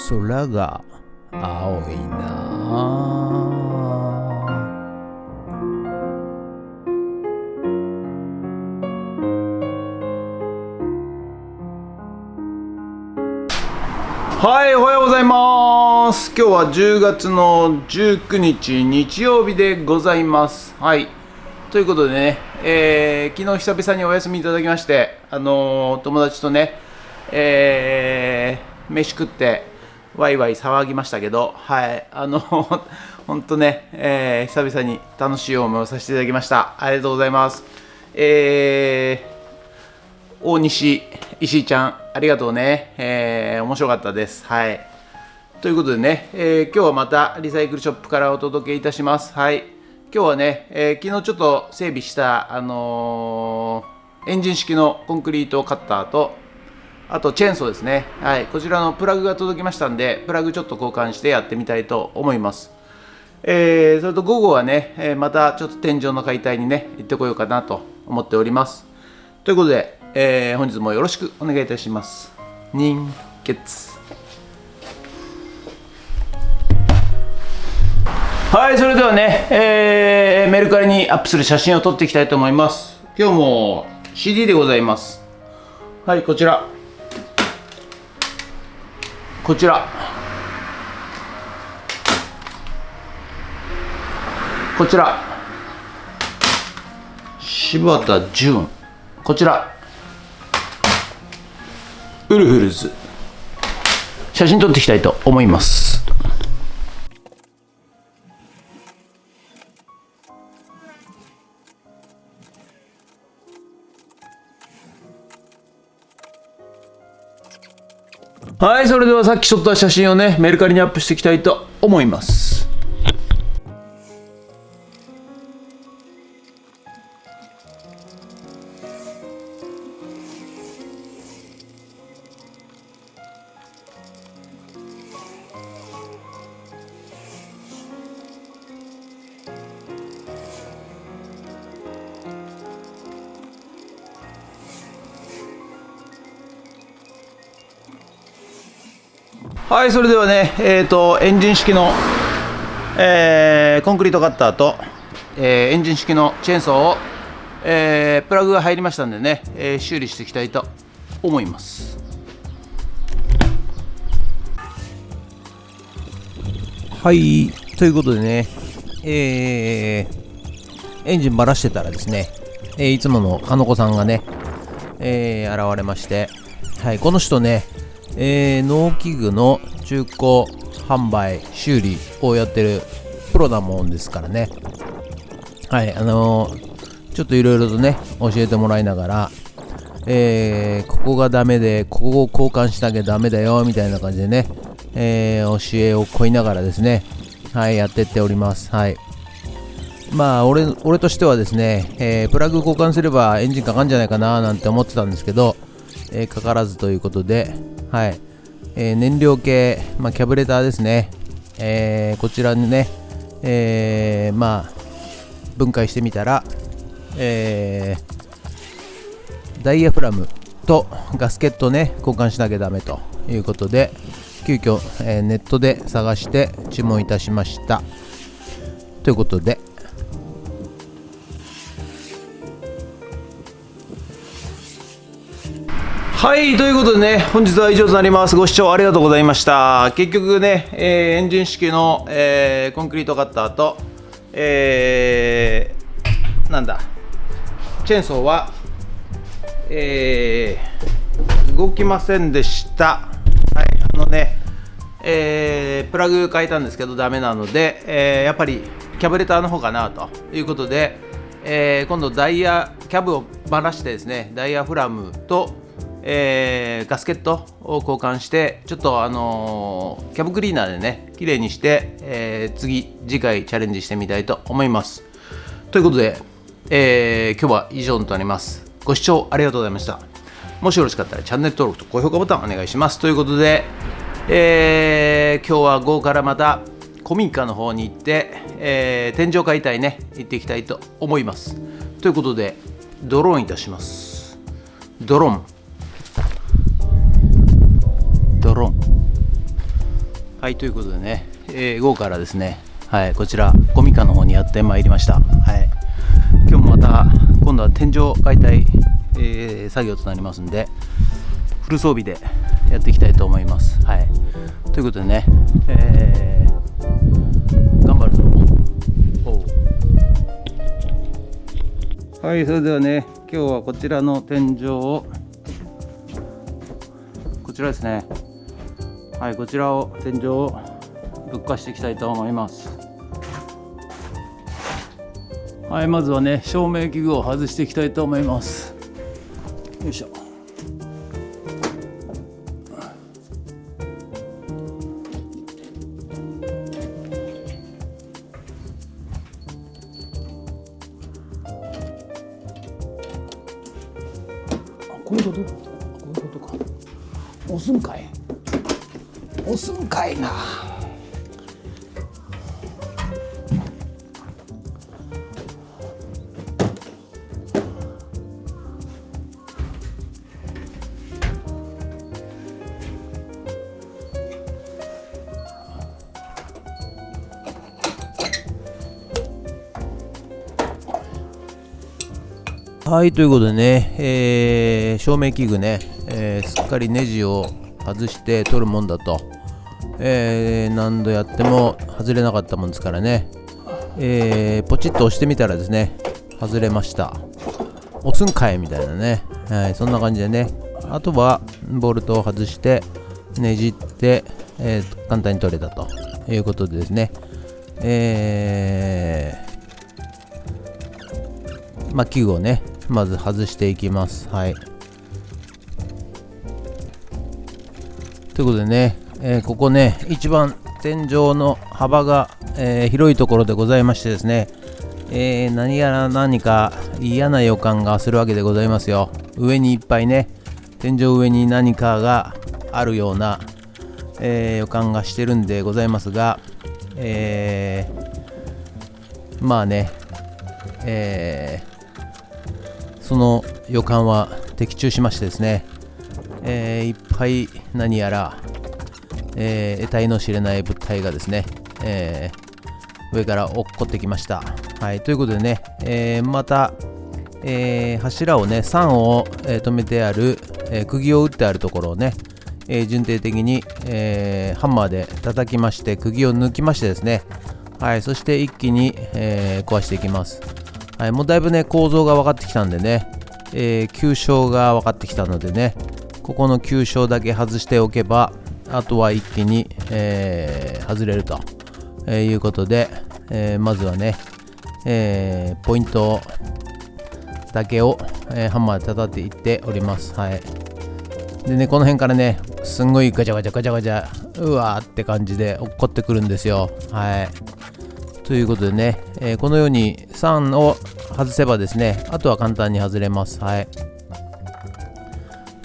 空が青いな。はい、おはようございます。今日は10月の19日日曜日でございます。はい、ということでね、昨日久々にお休みいただきまして、友達とね、飯食ってワイワイ騒ぎましたけど、はい、本当ね、久々に楽しい思いをさせていただきました。ありがとうございます。大西石井ちゃん、ありがとうね。面白かったです。はい。ということでね、今日はまたリサイクルショップからお届けいたします。はい。今日はね、昨日ちょっと整備した、エンジン式のコンクリートカッターと、あとチェーンソーですね。はい。こちらのプラグが届きましたんで、プラグちょっと交換してやってみたいと思います。それと午後はね、またちょっと天井の解体にね、行ってこようかなと思っております。ということで、本日もよろしくお願いいたします。人血。はい、それではね、メルカリにアップする写真を撮っていきたいと思います。今日も CD でございます。はい、こちら柴田純、こちらウルフルズ、写真撮っていきたいと思います。はい、それではさっき撮った写真をね、メルカリにアップしていきたいと思います。はい、それではね、エンジン式の、コンクリートカッターと、エンジン式のチェーンソーを、プラグが入りましたんでね、修理していきたいと思います。はい、ということでね、エンジンばらしてたらですね、いつもの金子さんがね、現れまして、はい、この人ね、農機具の中古販売修理をやってるプロなもんですからね。はい、ちょっといろいろとね教えてもらいながら、ここがダメでここを交換しなきゃダメだよみたいな感じでね、教えを請いながらですね、はい、やってっております。はい、まあ俺としてはですね、プラグ交換すればエンジンかかるんじゃないかななんて思ってたんですけど、かからずということで、はい、燃料系、キャブレターですね、こちらにね、分解してみたら、ダイヤフラムとガスケットね交換しなきゃダメということで、急遽、ネットで探して注文いたしましたということで、はい、ということでね、本日は以上となります。ご視聴ありがとうございました。結局ね、エンジン式の、コンクリートカッターと、チェーンソーは、動きませんでした。はい、プラグ変えたんですけどダメなので、やっぱりキャブレターの方かなということで、今度キャブをばらしてですね、ダイヤフラムとガスケットを交換して、ちょっとキャブクリーナーでね綺麗にして、次回チャレンジしてみたいと思います。ということで、今日は以上となります。ご視聴ありがとうございました。もしよろしかったらチャンネル登録と高評価ボタンお願いします。ということで、今日は午後からまた古民家の方に行って、天井解体ね行っていきたいと思います。ということでドローンいたします。ドローンはい、ということでね、午後からですね、はい、こちらゴミ課の方にやってまいりました。はい、今日もまた今度は天井解体、作業となりますんで、フル装備でやっていきたいと思います。はい、ということでね、頑張るぞ。はい、それではね、今日はこちらの天井を、こちらですね、はい、こちらを天井をぶっかしていきたいと思います。はい、まずはね、照明器具を外していきたいと思います。よいしょ。こういうことか。押すんかいな。はい、ということでね、照明器具ね、すっかりネジを外して取るもんだと、何度やっても外れなかったもんですからね、ポチッと押してみたらですね、外れました。押すんかいみたいなね、はい、そんな感じでね、あとはボルトを外してねじって、簡単に取れたということでですね、器具をねまず外していきます。はい、ということでね、ここね一番天井の幅が、広いところでございましてですね、何やら何か嫌な予感がするわけでございますよ。上にいっぱいね、天井上に何かがあるような、予感がしてるんでございますが、まあね、その予感は的中しましてですね、いっぱい何やら、得体の知れない物体がですね、上から落っこってきました。はい、ということでね、また、柱をね3を、止めてある、釘を打ってあるところをね、順定的に、ハンマーで叩きまして釘を抜きましてですね、はい、そして一気に、壊していきます。はい、もうだいぶね構造が分かってきたんでね、急所が分かってきたのでね、ここの急所だけ外しておけばあとは一気に、外れると、いうことで、まずはね、ポイントだけを、ハンマーで叩いていっております。はい、でね、この辺からねすんごいガチャガチャうわーって感じで落っこってくるんですよ。はい、ということでね、このように3を外せばですね、あとは簡単に外れます。はい、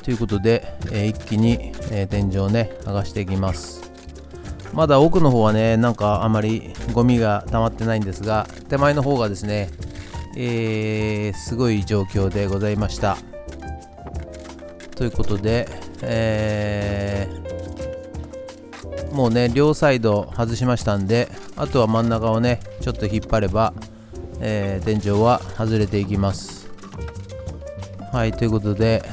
ということで、一気に、天井をね剥がしていきます。まだ奥の方はねなんかあまりゴミが溜まってないんですが、手前の方がですね、すごい状況でございました。ということで、もうね両サイド外しましたんで、あとは真ん中をねちょっと引っ張れば、天井は外れていきます。はい、ということで、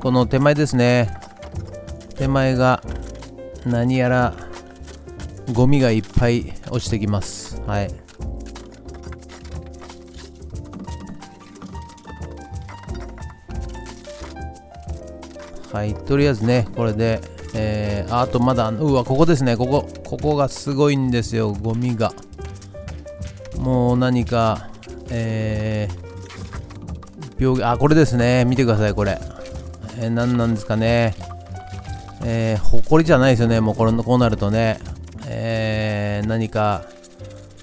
この手前ですね、手前が何やらゴミがいっぱい落ちてきます。はい、はい、とりあえずねこれで、あとまだここですね、ここがすごいんですよ、ゴミが。もう何か、病気、これですね、見てくださいこれ、何なんですかね、ほこりじゃないですよね、もうこうなるとね、何か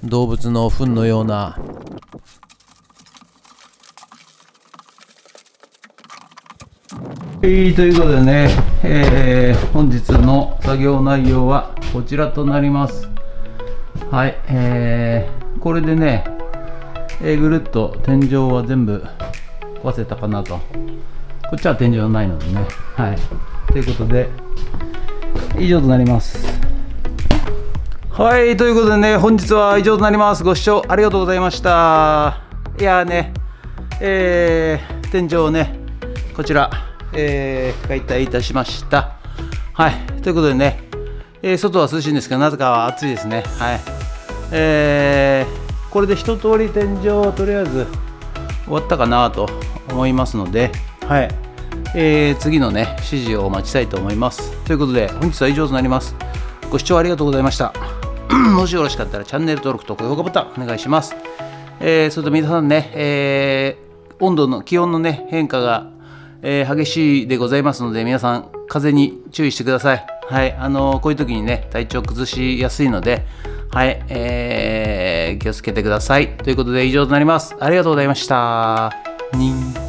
動物の糞のような、ということでね、本日の作業内容はこちらとなります。はい、これでね、ぐるっと天井は全部壊せたかなと。こっちは天井ないのでね。はい、ということで、以上となります。はい、ということでね、本日は以上となります。ご視聴ありがとうございました。いやーね、天井をね、こちら、解体いたしました。はい、ということでね、外は涼しいんですけど、なぜかは暑いですね。はい、これで一通り天井はとりあえず終わったかなと思いますので、はい、次のね、指示をお待ちたいと思います。ということで、本日は以上となります。ご視聴ありがとうございました。もしよろしかったらチャンネル登録と高評価ボタンお願いします。それと皆さんね、気温のね、変化が、激しいでございますので、皆さん風邪に注意してください。はい、こういう時にね、体調崩しやすいので、はい、気をつけてください。ということで以上となります。ありがとうございました。にん